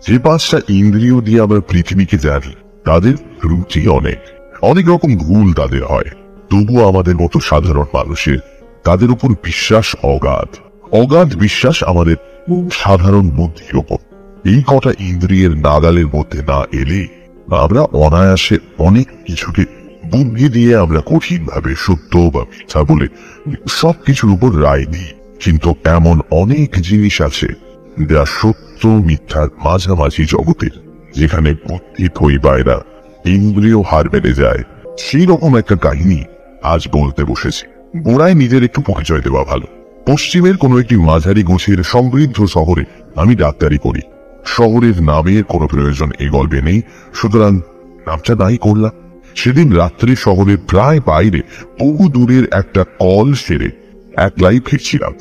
যে পাঁচটা ইন্দ্রিয় দিয়ে আমরা পৃথিবীকে জানি তাদের ত্রুটি অনেক, অনেক রকম ভুল তাদের হয়। তবুও আমাদের মতো সাধারণ মানুষের তাদের উপর বিশ্বাস অগাধ, অগাধ বিশ্বাস আমাদের সাধারণ বুদ্ধির ওপর। এই কটা ইন্দ্রিয়ের নাগালের মধ্যে না এলে আমরা অনায়াসে অনেক কিছুকে বুদ্ধি দিয়ে আমরা কঠিন ভাবে সত্য বা মিথ্যা বলে সবকিছুর উপর রায় দিই। কিন্তু এমন অনেক জিনিস আছে যা সত্য মিথ্যার মাঝামাঝি জগতের, যেখানে বুদ্ধি থই পায়রা, ইন্দ্রিয় হার বেড়ে যায়। সেই রকম একটা কাহিনী আজ বলতে বসেছি। গোড়ায় নিজের একটু পরিচয় দেওয়া ভালো। পশ্চিমের কোনো একটি মাঝারি গোছের সমৃদ্ধ শহরে আমি ডাক্তারি করি। শহরের নামের কোনো প্রয়োজন এই গল্পে নেই, সুতরাং নামটা নাই করলাম। সেদিন রাত্রে শহরের প্রায় বাইরে বহু দূরের একটা কল সেরে একলাই ফিরছিলাম।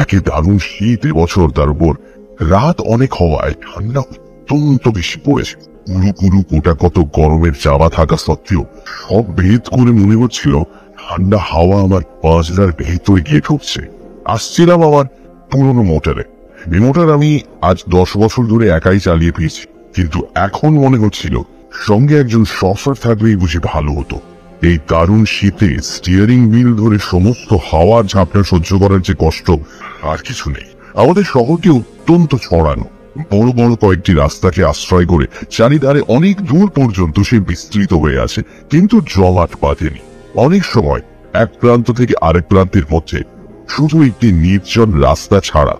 একে দারুণ শীত বছর, তার উপর রাত অনেক হওয়ায় ঠান্ডা অত্যন্ত বেশি পড়েছে। পুরো পুরো কোটা কত গরমের চাপা থাকা সত্ত্বেও সব ভেদ করে মনে হচ্ছিল ঠান্ডা হাওয়া আমার পাঁজরার ভেতরে গিয়ে ঢুকছে। আসছিলাম আমার পুরনো মোটরে। এই মোটর আমি আজ 10 বছর ধরে একাই চালিয়ে পেয়েছি, কিন্তু এখন মনে হচ্ছিল সঙ্গে একজন শফার থাকলেই বুঝি ভালো হতো। এই দারুণ শীতে স্টিয়ারিং হুইল ধরে সমস্ত হাওয়ার ঝাপটা সহ্য করার যে কষ্ট আর কিছু নেই। আমাদের শহরটি অত্যন্ত ছড়ানো, বড় বড় কয়েকটি রাস্তাকে আশ্রয় করে চারিধারে অনেক দূর পর্যন্ত সে বিস্তৃত হয়ে আছে, কিন্তু জমাট বাঁধেনি। অনেক সময় এক প্রান্ত থেকে আরেক প্রান্তের মধ্যে শুধু একটি নির্জন রাস্তা ছাড়া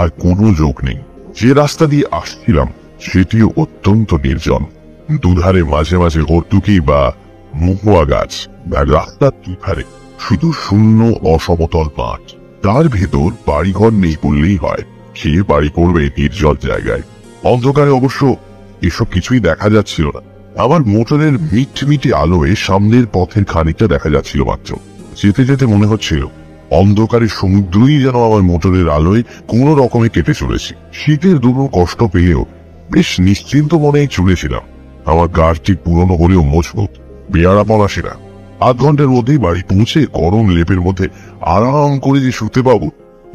আর কোনো যোগ নেই। যে রাস্তা দিয়ে আসছিলাম সেটিও অত্যন্ত নির্জন। দুধারে মাঝে মাঝে হর্তুকি বা মহুয়া গাছ, রাস্তার দুধারে শুধু শূন্য অসমতল মাঠ। তার ভেতর বাড়িঘর নেই বললেই হয়। খেয়ে বাড়ি পড়বে নির্জন জায়গায়। অন্ধকারে অবশ্য এসব কিছুই দেখা যাচ্ছিল না। আমার মোটরের মিটমিটে আলোয় সামনের পথের খানিকটা দেখা যাচ্ছিল মাত্র। যেতে যেতে মনে হচ্ছিল অন্ধকারের সমুদ্রই যেন আমার মোটরের আলোয় কোনো রকমে কেটে চলেছি। শীতের দুটো কষ্ট পেয়েও বেশ নিশ্চিন্ত মনে চলেছিলাম। আমার গাড়টি পুরনো হলেও মজবুত, বেয়ারাপন আসে না। আধ ঘন্টার মধ্যেই বাড়ি পৌঁছে গরম লেপের মধ্যে আরাম করে যে শুতে পাবো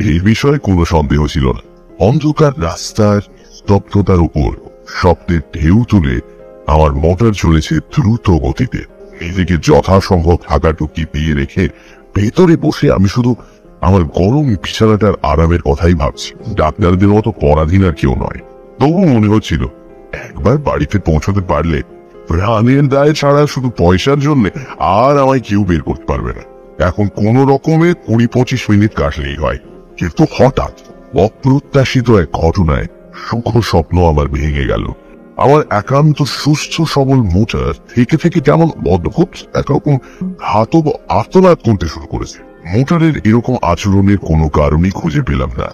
এই বিষয়ে কোনো সন্দেহ ছিল না। অন্ধকার রাস্তার স্তব্ধতার উপর শব্দের ঢেউ তুলে আমার মোটর চলেছে দ্রুত গতিতে। নিজেকে যথাসম্ভব ঢাকাটুকি দিয়ে রেখে ভেতরে বসে আমি শুধু আমার গরম বিছানাটার আরামের কথাই ভাবছি। ডাক্তারদের মতো পরাধীন আর কেউ নয়। তবুও মনে হচ্ছিল একবার বাড়িতে পৌঁছতে পারলে প্রাণের দায় ছাড়া শুধু পয়সার জন্য আর আমায় কেউ বের করতে পারবে না। এখন কোন রকমে 20-25 মিনিট কাটলেই হয়। কিন্তু হঠাৎ অপ্রত্যাশিত এক ঘটনায় সুখ স্বপ্ন আমার ভেঙে গেল। আমার একান্ত সুস্থ সবল মোটর থেকে থেকে কেমন অদ্ভুত একরকম ধাতব আর্তনাদ করতে শুরু করেছে। মোটরের এরকম আচরণের কোনো কারণই খুঁজে পেলাম না।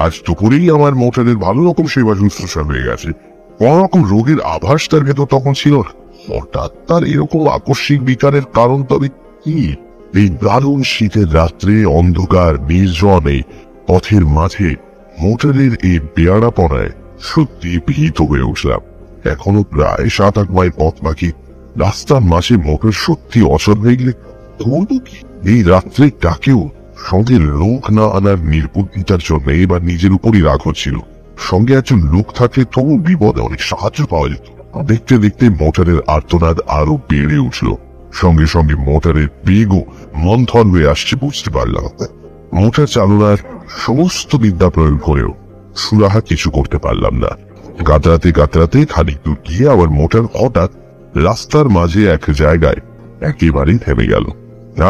আজ দুপুরেই আমার মোটরের ভালো রকম সেবা শুশ্রূষা হয়ে গেছে। কোন রকম রোগের আভাস তার ভেতর তখন ছিল না। হঠাৎ তার এরকম আকস্মিক বিকারের কারণ তবে কি? এই দারুণ শীতের রাত্রে অন্ধকার নির্জন এই পথের মাঝে মোটরের এই বেয়ারাপনায় সত্যি ভীত হয়ে উঠলাম। এখনো প্রায় 7-8 মাইল পথ বাকি। রাস্তার মাঝে মোটর সত্যি অচল হয়ে গেলে করবো কি? এই রাত্রে ডাকেও সঙ্গে লোক না আনার নির্বুদ্ধিতার জন্য এবার নিজের উপরই রাগ হচ্ছিল। সঙ্গে একজন লোক থাকলে তবু বিপদে অনেক সাহায্য পাওয়া যেত। দেখতে দেখতে মোটরের আর্তনাদ আরো বেড়ে উঠল। সঙ্গে সঙ্গে মোটরের বেগও মন্থন হয়ে আসছে বুঝতে পারলাম। মোটর চালনার সমস্ত বিদ্যা প্রয়োগ করেও সুরাহা কিছু করতে পারলাম না। গাতরাতে গাতরাতে খানিক দূর গিয়ে আবার মোটর হঠাৎ রাস্তার মাঝে এক জায়গায় একেবারেই থেমে গেল।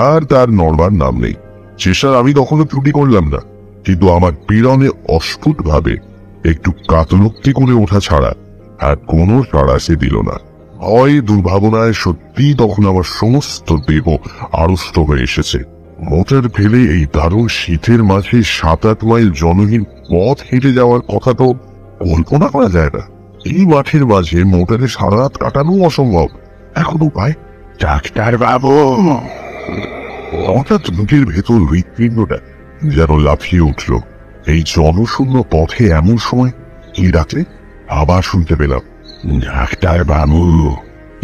আর তার নড়বার নাম নেই। চেষ্টার আমি কখনো ত্রুটি করলাম না, কিন্তু আমার পীড়নে অস্ফুট ভাবে একটু কাতরোক্তি করে ওঠা ছাড়া আর কোনো সাড়া সে দিল না। ভয় দুর্ভাবনায় সত্যি তখন আমার সমস্ত দেহ আড়ষ্ট হয়ে এসেছে। মোটর ফেলে এই দারুণ শীতের মাঝে 7-8 মাইল জনহীন পথ হেঁটে যাওয়ার কথা তো কল্পনা করা যায় না। এই মাঠের মাঝে মোটরে সারা রাত কাটানো অসম্ভব। এখন উপায়? ডাক্তার বাবু! হঠাৎ বুকের ভেতর হৃৎপিণ্ডটা যেন লাফিয়ে উঠল। এই জনশূন্য পথে এমন সময় কি ডাকলে আবার শুনতে পেলাম, ডাক্তার বাবু!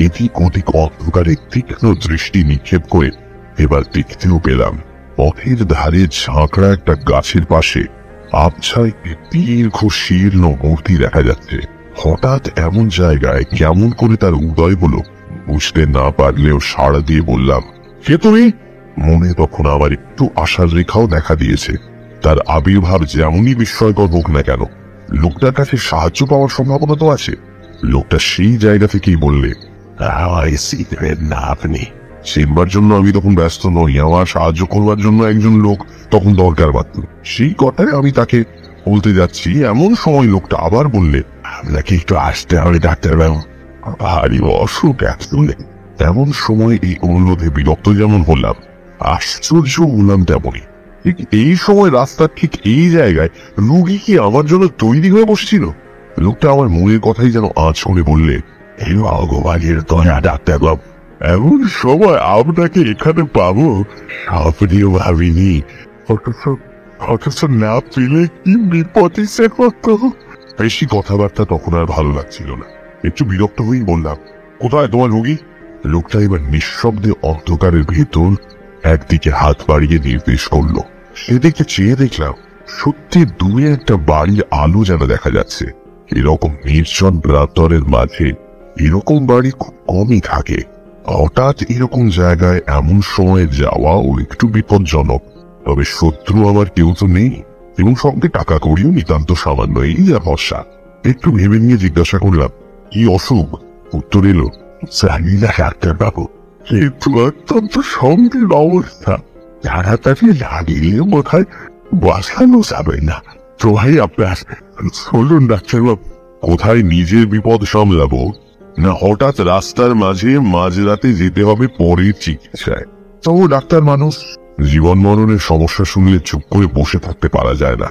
এটি কতিক অন্ধকারে তীক্ষ্ণ দৃষ্টি নিক্ষেপ করে এবার দেখতেও পেলাম পথের ধারে ঝাঁকড়া একটা গাছের পাশে আবছা একটি দীর্ঘ শীর্ণ মূর্তি দেখা যাচ্ছে। হঠাৎ এমন জায়গায় কেমন করে তার উদয় হলো বুঝতে না পারলেও সাড়া দিয়ে বললাম, কে তুমি? মনে তখন আবার একটু আশার রেখাও দেখা দিয়েছে। তার আবির্ভাব যেমনই বিস্ময়কর হোক না কেন, লোকটার কাছে সাহায্য পাওয়ার সম্ভাবনা তো আছে। লোকটা সেই জায়গা থেকেই বললে, না আপনি চিনবার জন্য আমি তখন ব্যস্ত নই, আমার সাহায্য করবার জন্য একজন লোক তখন দরকার মাত্র। সেই কথায় আমি তাকে বলতে যাচ্ছি, এমন সময় লোকটা আবার বললে, আপনাকে একটু আসতে হবে ডাক্তারবাবু, ভারী অসুখ শুনলে। এমন সময় এই অনুরোধে বিরক্ত যেমন হলাম, আশ্চর্য হলাম তেমনই। ঠিক এই সময় রাস্তার ঠিক এই জায়গায় রুগী কি আমার জন্য তৈরি হয়ে বসছিল। লোকটা আমার মনের কথাই যেন আঁচ করে বললে, এই ভগবানের দয়া ডাক্তারবাবু, এমন সময় আপনাকে এখানে পাবো আপনিও ভাবিনি। অথচ না পেলে কি বিপদই সে করত। বেশি কথাবার্তা তখন আর ভালো লাগছিল না, একটু বিরক্ত হয়েই বললাম, কোথায় তোমার রোগী? লোকটা এবার নিঃশব্দে অন্ধকারের ভেতর একদিকে হাত বাড়িয়ে নির্দেশ করলো। সেদিকে চেয়ে দেখলাম সত্যি দূরে একটা বাড়ির আলো যেন দেখা যাচ্ছে। এরকম নির্জন প্রান্তরের মাঝে এরকম বাড়ি খুব কমই থাকে। হঠাৎ এরকম জায়গায় এমন সময় যাওয়াও একটু বিপজ্জনক। তবে শত্রু আমার কেউ তো নেই, এবং সঙ্গে টাকা করিও নিতান্ত সামান্য, এই যা ভরসা। একটু ভেবে নিয়ে জিজ্ঞাসা করলাম, কি অসুখ? উত্তর এলো, জানি না ডাক্তারবাবু, কিন্তু অত্যন্ত সঙ্গীর অবস্থা, তাড়াতাড়ি লাগিয়ে বোধহয় বাঁচানো যাবে না। তো ভাই আপনার চলুন ডাক্তারবাবু। কোথায় নিজের বিপদ সামলাবো, না হঠাৎ রাস্তার মাঝে মাঝরাতে যেতে হবে পরের চিকিৎসায়? তবু ডাক্তার মানুষ, জীবন মরণের সমস্যা শুনলে চুপ করে বসে থাকতে পারা যায় না।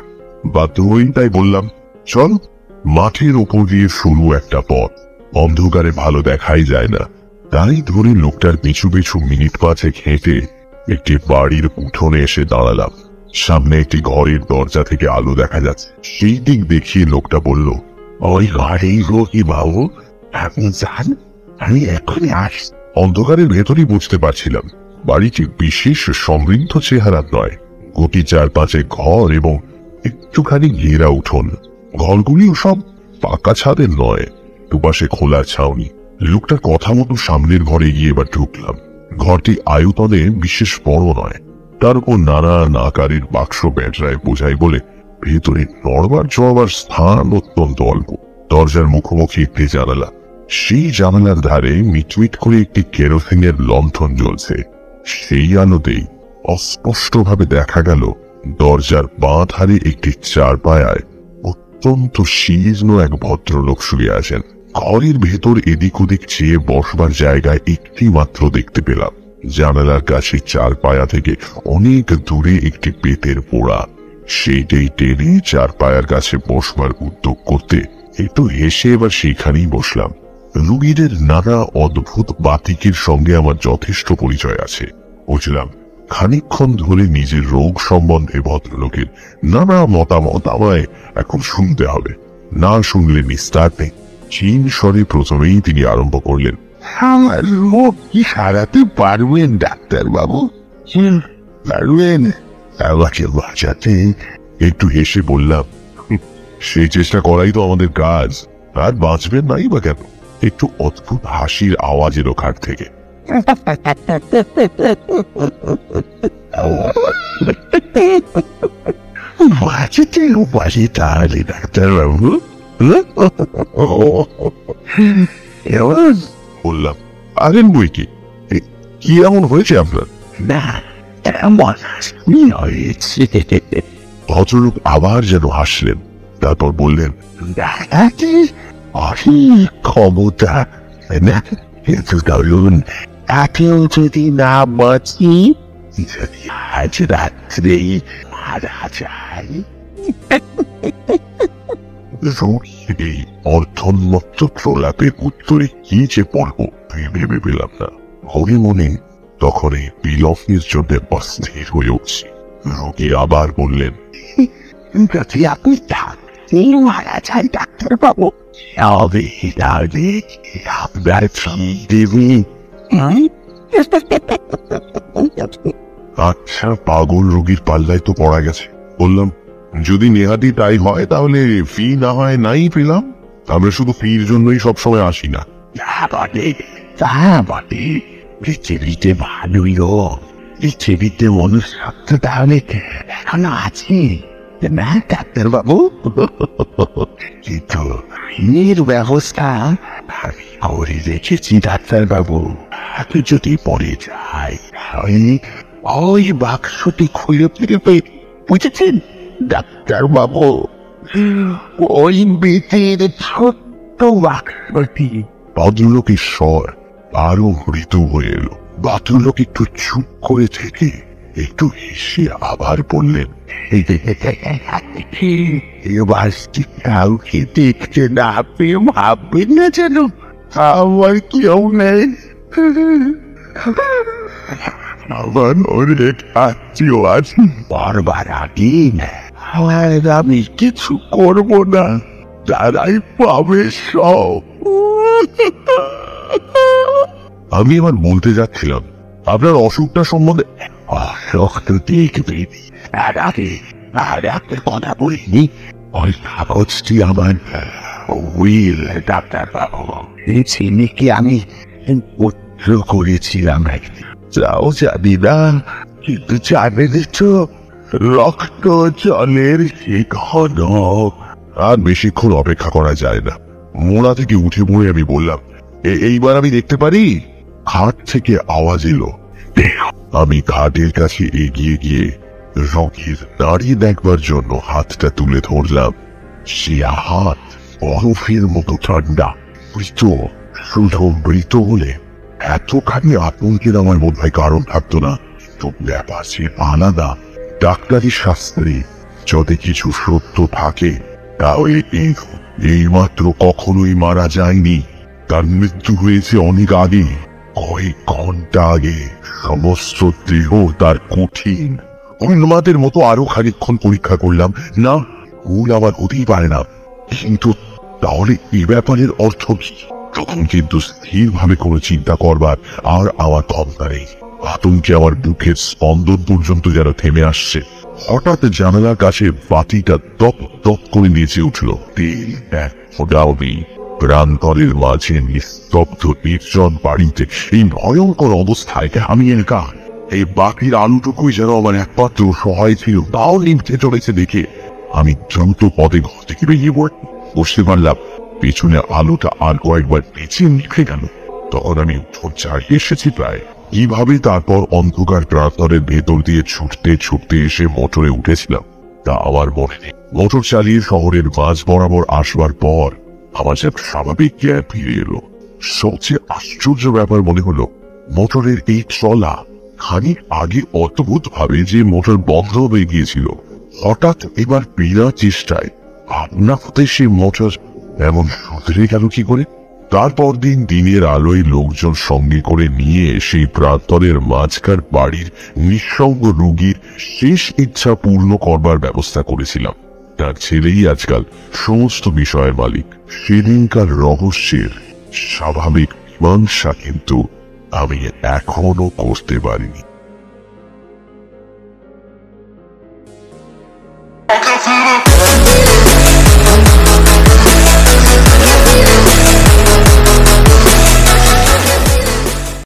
বাধ্য হই তাই বললাম, চল। মাঠের ওপর দিয়ে শুরু একটা পথ, অন্ধকারে ভালো দেখাই যায় না। তাই ধরে লোকটার পিছু পিছু মিনিট পাঁচেক হেঁটে একটি বাড়ির উঠোনে এসে দাঁড়ালাম। সামনে একটি ঘরের দরজা থেকে আলো দেখা যাচ্ছে। সেই দিক দেখিয়ে লোকটা বলল, ওই ঘরেই রোগী বাবু, আপনি যান, আমি এখনই আস। অন্ধকারের ভেতরই বুঝতে পারছিলাম বাড়িটি বিশেষ সমৃদ্ধ চেহারার নয়। গতি চার পাঁচে ঘর এবং একটুখানি ঘেরা উঠোন। ঘরগুলিও সব পাকা ছাদের নয়, দুপাশে খোলা ছাউনি। লোকটার কথা মতো সামনের ঘরে গিয়ে এবার ঢুকলাম। ঘরটি আয়তনে বিশেষ বড় নয়, তার উপর নানান আকারের বাক্স ব্যাটরায় বোঝাই বলে ভেতরে নড়বার চড়বার স্থান অত্যন্ত অল্প। দরজার মুখোমুখি একটি জানালা, সেই জানালার ধারে মিটমিট করে একটি কেরোসিনের লণ্ঠন জ্বলছে। সেই আলোতেই অস্পষ্টভাবে দেখা গেল দরজার বাঁ ধারে একটি চারপায়ায় অত্যন্ত শীর্ণ এক ভদ্রলোক শুয়ে আছেন। ঘরের ভেতর এদিক ওদিক চেয়ে বসবার জায়গায় একটি মাত্র দেখতে পেলাম। জানালার কাছে চারপায়া থেকে অনেক দূরে একটি বেতের পোড়া, সেইটাই টেনে চারপায়ার কাছে বসবার উদ্যোগ করতে একটু হেসে এবার সেখানেই বসলাম। রুগীদের নানা অদ্ভুত বাতিকের সঙ্গে আমার যথেষ্ট পরিচয় আছে, বুঝলাম। খানিকক্ষণ ধরে নিজের রোগ সম্বন্ধে ভদ্রলোকের নানা মতামত আমায় এখন শুনতে হবে, না শুনলে নিস্তার নেই। ক্ষীণ স্বরে প্রথমেই তিনি আরম্ভ করলেন, আমার রোগ কি সারাতে পারবেন ডাক্তারবাবু? পারবেন আমাকে বাঁচাতে? একটু হেসে বললাম, সেই চেষ্টা করাই তো আমাদের কাজ, আর বাঁচবেন নাই বা কেন? একটু অদ্ভুত হাসির আওয়াজ এলো ঘাট থেকে। বাঁচাতে উপায় তাহলে ডাক্তারবাবু? বললাম, আরেন বই কি, কি এমন হয়েছে আপনার? না এমন ভদ্রলোক আবার যেন হাসলেন, তারপর বললেন, অনেক ক্ষমতা, কিন্তু ধরুন তাকেও যদি না বাঁচি, যদি আজ রাত্রেই মারা যায়। এই অর্ধন্মত্ত প্রলাপের উত্তরে কি যে পড়ব ভেবে পেলাম না। মনে মনে তখন এই বিলম্বের জন্য অস্থির হয়ে উঠছি। রোগী আবার বললেন, যদি আপনি মারা যান ডাক্তারবাবু, আপনার দেবী। আচ্ছা, পাগল রোগীর পাল্লায় তো পড়া গেছে। বললাম, যদি নেহাতি তাই হয় তাহলে ফি না হয় নাই পেলাম। আমরা শুধু ফির জন্যই সবসময় আসি না। বটে পৃথিবীতে ভালোই পৃথিবীতে মনুষ্যত্ব তাহলে এখনো আছে না ডাক্তার বাবু? কিন্তু আইনের ব্যবস্থা আমি করে রেখেছি ডাক্তার বাবু। আপনি যদি পড়ে যায় ওই বাক্সটি খুলে ফেলবে, বুঝেছেন ডাক্তার বাবু? ওই বেতের ছোট্ট বাক্সটি। ভদ্রলোকের স্বর আরো মৃদু হয়ে এলো। ভদ্রলোক একটু চুপ করে থেকে একটু হেসে আবার বললেন, এবার কাউকে দেখতে না পেয়ে ভাববেন না যেন আমার কেউ নেই। আমার অনেক আত্মীয় আছে, বারবার আগে আমি কিছু করবো না, তারাই পাবে সব। আমি এবার বলতে যাচ্ছিলাম আপনার অসুখটা সম্বন্ধে। অসুখ তো দেখবে, আর একটা কথা বলিনি, ওই কাগজটি আমার উইল ডাক্তার বাবু। এই ছেলেকে আমি পুত্র করেছিলাম, তাও জানি না, কিন্তু জানেন তো রক্ত জলের ঘন। আর বেশিক্ষণ অপেক্ষা করা যায় না। মোড়া থেকে উঠে পড়ে আমি বললাম, এইবার আমি দেখতে পারি? খাট থেকে আওয়াজ এলো। আমি খাটের কাছে এগিয়ে গিয়ে রকির দাঁড়িয়ে দেখবার জন্য হাতটা তুলে ধরলাম। সে হাত বরফের মতো ঠান্ডা, মৃত, শুধু মৃত হলে এতখানি আতঙ্কের আমার বোধ হয় কারণ থাকতো না। তো ব্যাপার সে আলাদা। ডাক্তারি শাস্ত্রে যদি কিছু সত্য থাকে তাহলে এইমাত্র কখনোই মারা যায়নি, তার মৃত্যু হয়েছে অনেক আগে, কয়েক ঘন্টা আগে। সমস্ত দেহ তার কঠিন। উন্মাদের মতো আরো খানিকক্ষণ পরীক্ষা করলাম, না ভুল আমার হতেই পারে না। কিন্তু তাহলে এ ব্যাপারের অর্থ কি? তখন কিন্তু স্থিরভাবে কোনো চিন্তা করবার আর আমার ক্ষমতা নেই। আতঙ্কে আমার বুকের স্পন্দন পর্যন্ত যেন থেমে আসছে। হঠাৎ জানালার কাছে বাতিটা দপ দপ করে নেচে উঠল। তেল এক ফোঁটাও নেই। প্রান্তরের মাঝে নিস্তব্ধ নির্জন বাড়িতে এই ভয়ঙ্কর অবস্থায় আমি একা। এই বাকির আলোটুকুই যেন আমার একমাত্র সহায় ছিল, তাও নিভতে চলেছে দেখে আমি দ্রুত পদে ঘর থেকে বেরিয়ে বসতে পারলাম। পেছনে আলোটা আর কয়েকবার নিচে নিভে গেল। তখন আমি উঠোন ছাড়িয়ে এসেছি প্রায়। কিভাবে তারপর অন্ধকার প্রান্তরের ভেতর দিয়ে ছুটতে ছুটতে এসে মোটরে উঠেছিলাম তা আমার মনে নেই। মোটর চালিয়ে শহরের মাঝ বরাবর আসবার পর আমার যেন স্বাভাবিক জ্ঞান ফিরে এলো। সবচেয়ে আশ্চর্য ব্যাপার মনে হলো, মোটরের এই চলা খানিক আগে অদ্ভুত ভাবে যে মোটর বন্ধ হয়ে গিয়েছিল, হঠাৎ এবার বিনা চেষ্টায় আপনা হতে সেই মোটর এমন শুধরে গেল কি করে? তারপর দিন দিনের আলোয় লোকজন সঙ্গে করে নিয়ে সেই প্রান্তরের মাঝকার বাড়ির নিঃসঙ্গ রোগীর শেষ ইচ্ছা পূর্ণ করবার ব্যবস্থা করেছিলাম। তার ছেলেই আজকাল সমস্ত বিষয়ের মালিক। সেদিনকার রহস্যের স্বাভাবিক মীমাংসা কিন্তু আমি এখনো করতে পারিনি।